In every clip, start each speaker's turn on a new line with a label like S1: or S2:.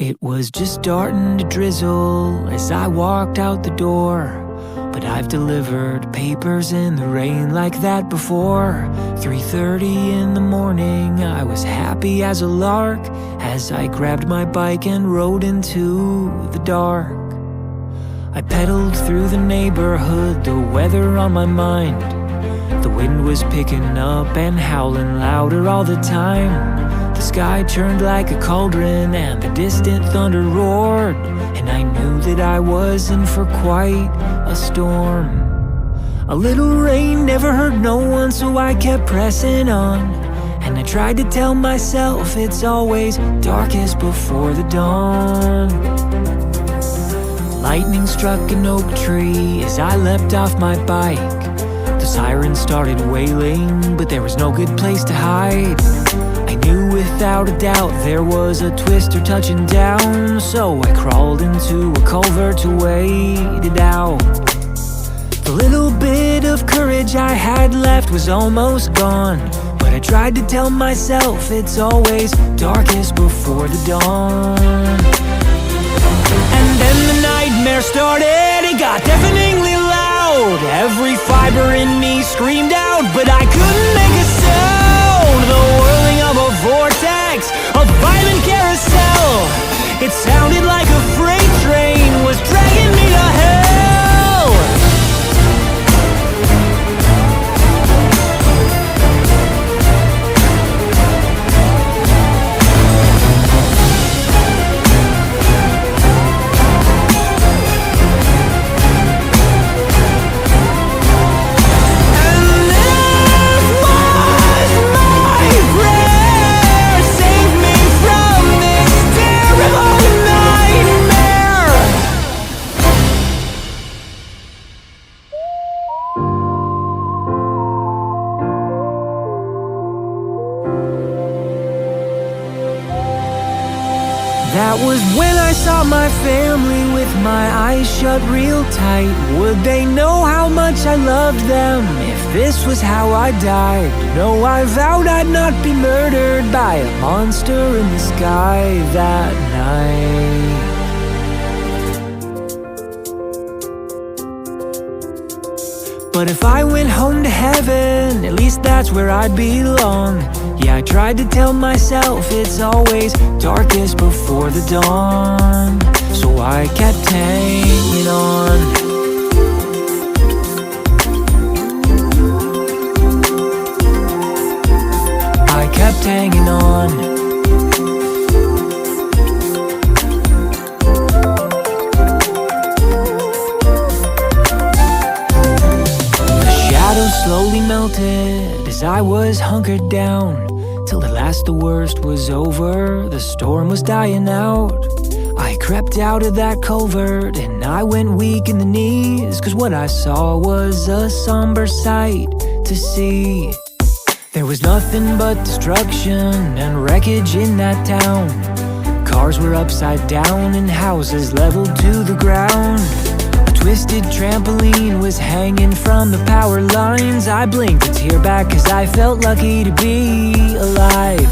S1: It was just starting to drizzle as I walked out the door, but I've delivered papers in the rain like that before. 3:30 in the morning, I was happy as a lark as I grabbed my bike and rode into the dark. I pedaled through the neighborhood, the weather on my mind. The wind was picking up and howling louder all the time. The sky turned like a cauldron and the distant thunder roared, and I knew that I was in for quite a storm. A little rain never hurt no one, so I kept pressing on, and I tried to tell myself it's always darkest before the dawn. Lightning struck an oak tree as I leapt off my bike. The siren started wailing, but there was no good place to hide. I knew without a doubt there was a twister touching down, so I crawled into a culvert to wait it out. The little bit of courage I had left was almost gone, but I tried to tell myself it's always darkest before the dawn. And then the nightmare started, it got deafeningly loud. Every fiber in me screamed out, but I couldn't make a sound. The whirling of a vortex, a violent carousel. It sounded like a freight train was dragging me to hell. That was when I saw my family with my eyes shut real tight. Would they know how much I loved them if this was how I died? No, I vowed I'd not be murdered by a monster in the sky that night. But if I went home to heaven, at least that's where I'd belong. Yeah, I tried to tell myself it's always darkest before the dawn, so I kept hanging on. I kept hanging on. Slowly melted as I was hunkered down, till at last the worst was over, the storm was dying out. I crept out of that culvert and I went weak in the knees, cause what I saw was a somber sight to see. There was nothing but destruction and wreckage in that town. Cars were upside down and houses leveled to the ground. Twisted trampoline was hanging from the power lines. I blinked a tear back cause I felt lucky to be alive.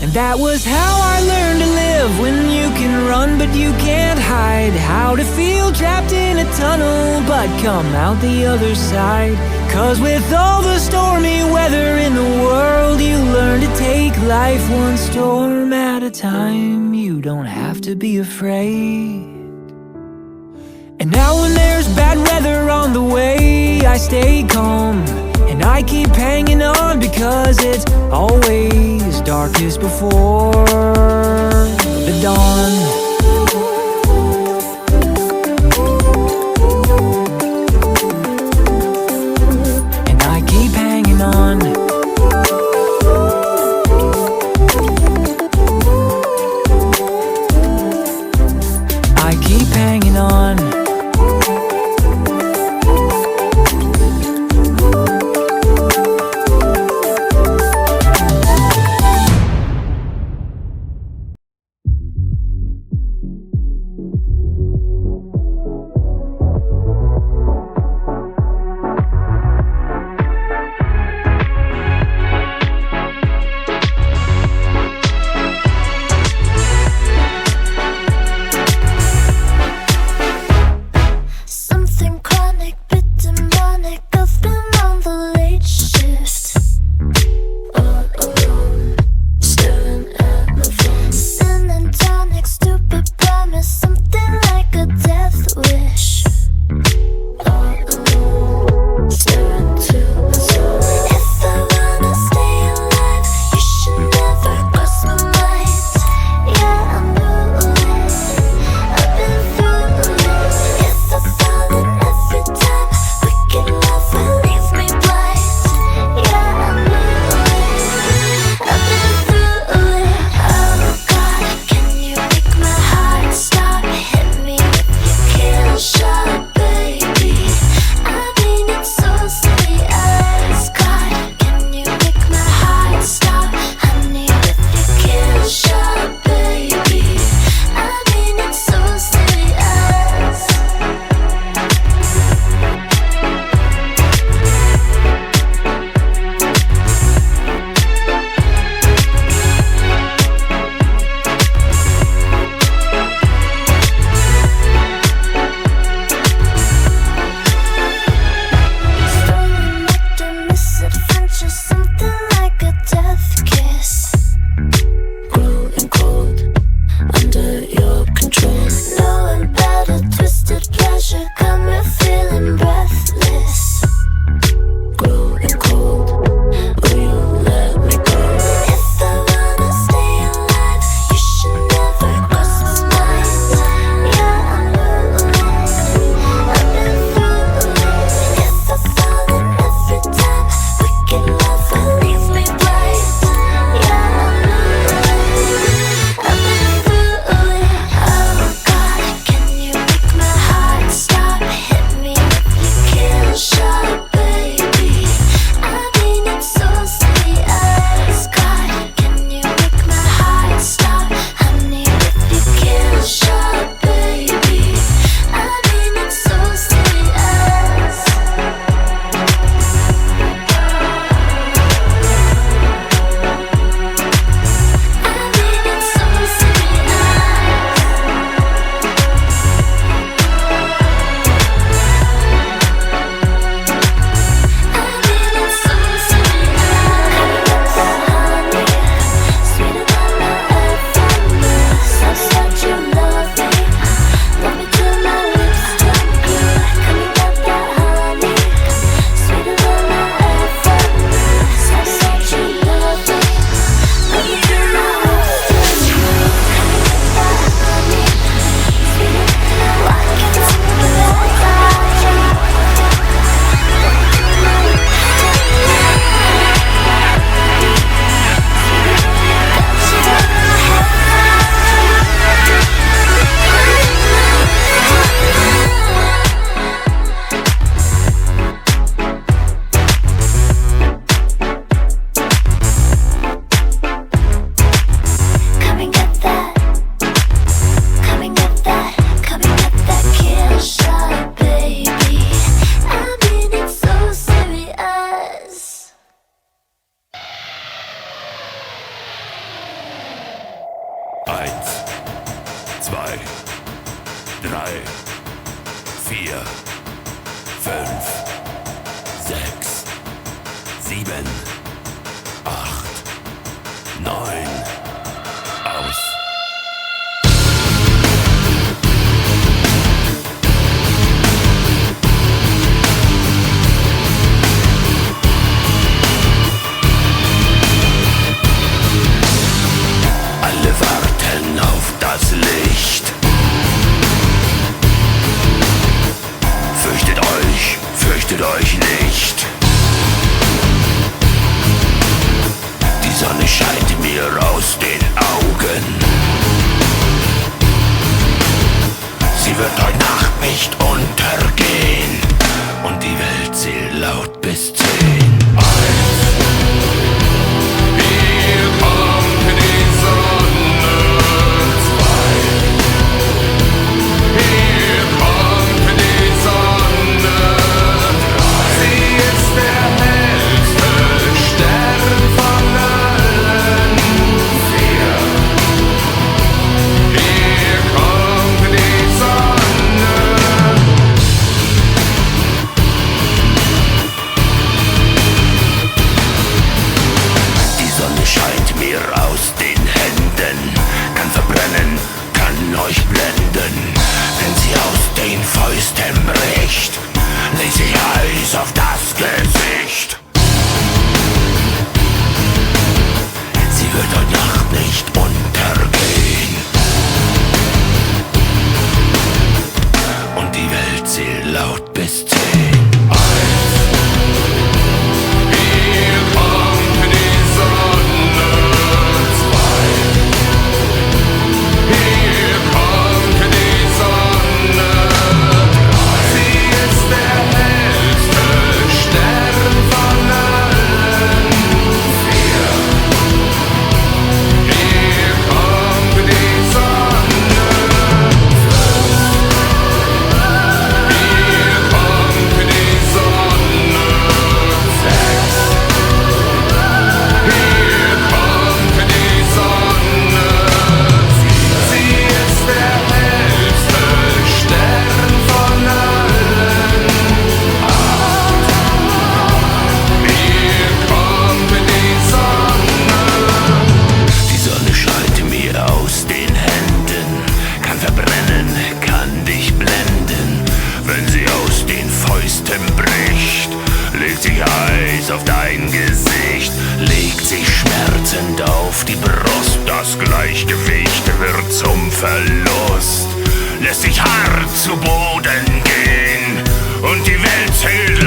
S1: And that was how I learned to live, when you can run but you can't hide. How to feel trapped in a tunnel but come out the other side. Cause with all the stormy weather in the world, you learn to take life one storm at a time. You don't have to be afraid. And now when there's bad weather on the way, I stay calm and I keep hanging on, because it's always darkest before the dawn. And I keep hanging on. I keep hanging on.
S2: 2, 3, 4, 5, 6, 7, 8, 9, aus. Alle warten auf das Licht. Fürchtet euch nicht. Die Sonne scheint mir aus den Augen. Sie wird heute Nacht nicht untergehen. Und die Welt zählt laut bis 10. Hier kommt die Sonne. 2. Hier kommt die Sonne. 3. Sie ist der hellste Stern von allen. 4. Hier kommt die Sonne. Die Sonne scheint mir aus den Händen, kann verbrennen, kann euch blenden. Wenn sie aus den Fäusten bricht, legt sie Eis auf das Gesicht. Sie wird heute Nacht nicht untergehen. Und die Welt zählt laut bis 10. Hier kommt die Sonne. 2. Hier kommt die Sonne. 3. Sie ist der hellste Stern von allen. 4. Hier kommt die Sonne. 5. Hier kommt die Sonne. 6. Hier kommt die Sonne. Sie ist der hellste Stern von allen. 8. Hier kommt die Sonne. Die Sonne scheint mir aus den Händen, kann verbrennen, kann dich blenden. Wenn sie aus den Fäusten bricht, legt sich Eis auf dein Gesicht, legt sich schmerzend auf die Brust. Das Gleichgewicht wird zum Verlust, lässt sich hart zu Boden gehen und die Welt zählt